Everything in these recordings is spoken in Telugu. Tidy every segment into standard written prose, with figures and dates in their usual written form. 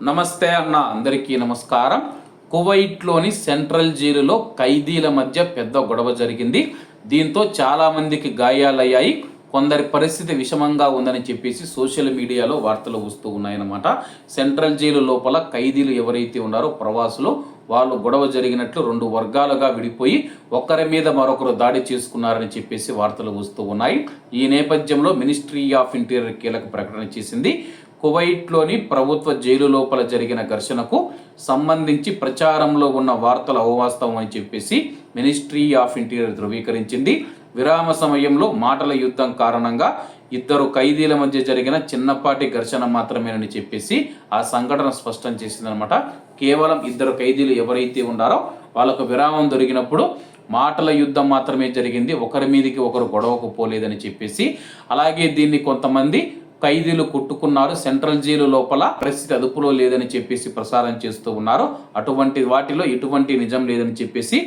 నమస్తే అన్న, అందరికీ నమస్కారం. కువైట్లోని సెంట్రల్ జైలులో ఖైదీల మధ్య పెద్ద గొడవ జరిగింది. దీంతో చాలా మందికి గాయాలయ్యాయి. కొందరి పరిస్థితి విషమంగా ఉందని చెప్పేసి సోషల్ మీడియాలో వార్తలు వస్తూ ఉన్నాయన్నమాట. సెంట్రల్ జైలు లోపల ఖైదీలు ఎవరైతే ఉన్నారో ప్రవాసులు, వాళ్ళు గొడవ జరిగినట్లు రెండు వర్గాలుగా విడిపోయి ఒకరి మీద మరొకరు దాడి చేసుకున్నారని చెప్పేసి వార్తలు వస్తూ ఉన్నాయి. ఈ నేపథ్యంలో మినిస్ట్రీ ఆఫ్ ఇంటీరియర్ కీలక ప్రకటన చేసింది. కువైట్లోని ప్రభుత్వ జైలు లోపల జరిగిన ఘర్షణకు సంబంధించి ప్రచారంలో ఉన్న వార్తలు అవాస్తవం అని చెప్పేసి మినిస్ట్రీ ఆఫ్ ఇంటీరియర్ ధృవీకరించింది. విరామ సమయంలో మాటల యుద్ధం కారణంగా ఇద్దరు ఖైదీల మధ్య జరిగిన చిన్నపాటి ఘర్షణ మాత్రమేనని చెప్పేసి ఆ సంఘటన స్పష్టం చేసిందనమాట. కేవలం ఇద్దరు ఖైదీలు ఎవరైతే ఉన్నారో వాళ్ళకు విరామం దొరికినప్పుడు మాటల యుద్ధం మాత్రమే జరిగింది, ఒకరి మీదకి ఒకరు గొడవకు పోలేదని చెప్పేసి. అలాగే దీన్ని కొంతమంది ఖైదీలు కొట్టుకున్నారు, సెంట్రల్ జైలు లోపల పరిస్థితి అదుపులో లేదని చెప్పేసి ప్రసారం చేస్తూ ఉన్నారు. అటువంటి వాటిలో ఎటువంటి నిజం లేదని చెప్పేసి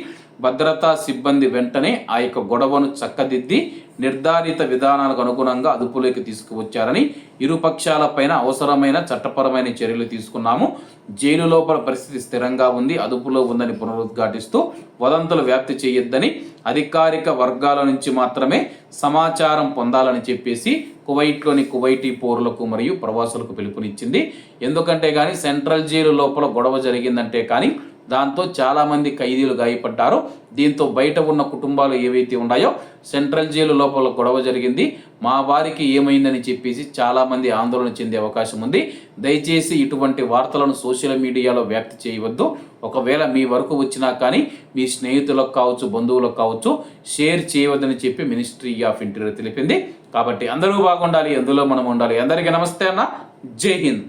భద్రతా సిబ్బంది వెంటనే ఆ యొక్క గొడవను చక్కదిద్ది నిర్ధారిత విధానాలకు అనుగుణంగా అదుపులోకి తీసుకువచ్చారని, ఇరు పక్షాలపైన అవసరమైన చట్టపరమైన చర్యలు తీసుకున్నాము, జైలు లోపల పరిస్థితి స్థిరంగా ఉంది, అదుపులో ఉందని పునరుద్ఘాటిస్తూ వదంతులు వ్యాప్తి చేయొద్దని, అధికారిక వర్గాల నుంచి మాత్రమే సమాచారం పొందాలని చెప్పేసి కువైట్లోని కువైటీ పౌరులకు మరియు ప్రవాసులకు పిలుపునిచ్చింది. ఎందుకంటే కానీ సెంట్రల్ జైలు లోపల గొడవ జరిగిందంటే కానీ దాంతో చాలామంది ఖైదీలు గాయపడ్డారు. దీంతో బయట ఉన్న కుటుంబాలు ఏవైతే ఉన్నాయో సెంట్రల్ జైలు లోపల గొడవ జరిగింది, మా వారికి ఏమైందని చెప్పేసి చాలామంది ఆందోళన చెందే అవకాశం ఉంది. దయచేసి ఇటువంటి వార్తలను సోషల్ మీడియాలో వ్యాప్తి చేయవద్దు. ఒకవేళ మీ వరకు వచ్చినా కానీ మీ స్నేహితులకు కావచ్చు, బంధువులకు కావచ్చు షేర్ చేయవద్దని చెప్పి మినిస్ట్రీ ఆఫ్ ఇంటీరియర్ తెలిపింది. కాబట్టి అందరూ బాగుండాలి, అందులో మనం ఉండాలి. అందరికీ నమస్తే అన్న, జై హింద్.